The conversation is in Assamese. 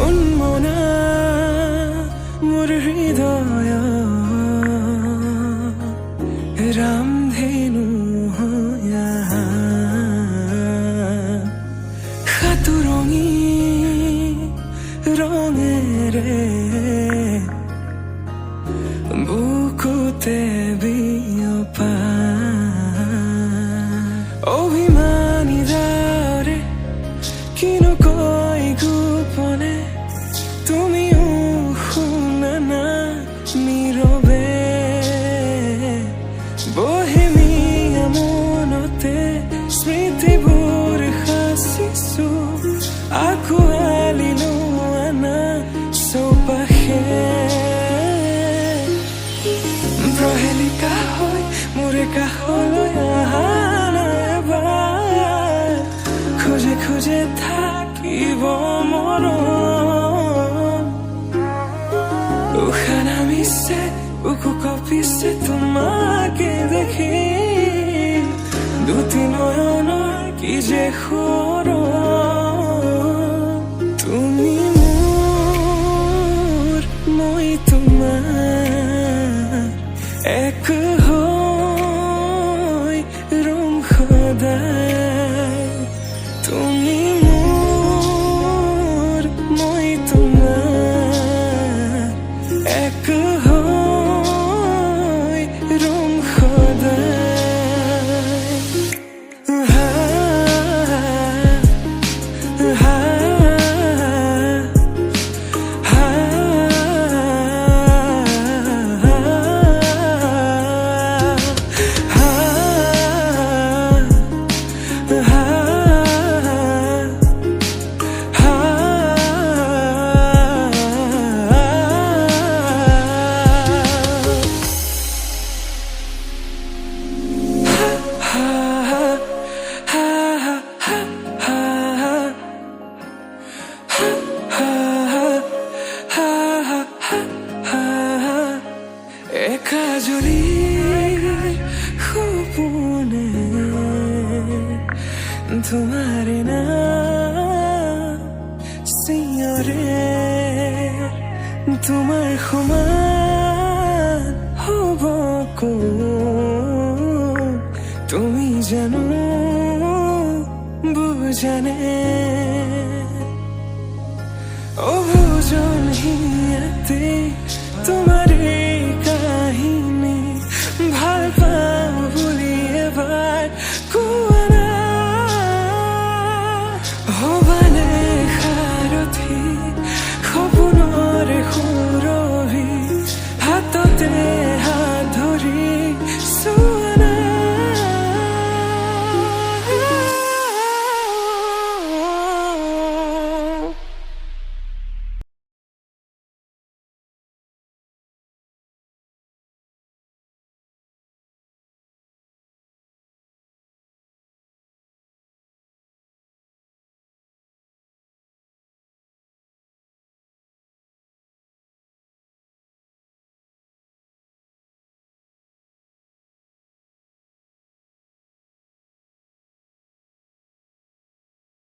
উন্মনা মোর হৃদয় রামধেনু হইয়া সাতুরঙি রঙেরে বুকুতে বিয়পা অভিমানী যারে কিনো কই গোপনে তুমিও শুনা না নীরবে বহেমিয়া মনতে স্মৃতিবোৰ সাঁচিছো আঁকোৱালি লোৱা না চৌপাশে প্ৰহেলিকা হৈ মোৰে কাষলৈ অহা নাইবাৰ খোজে খোজে থাকিব মৰম উশাহ নামিছে বুকু কঁপিছে তোমাকে দেখি দুটি নয়নৰ কি যে সৰম তুমি মোৰ মই তোমাৰ এক হৈ ৰম সদায় তুমি মোৰ মই তোমাৰ এক হৈ ৰম সদায় কাজলি সপোনে তোমাৰ নাম চিঞৰে তোমাৰ সমান হ'ব কোন তুমি জানো বুজানে অবুজন হিয়াতে তোমাৰ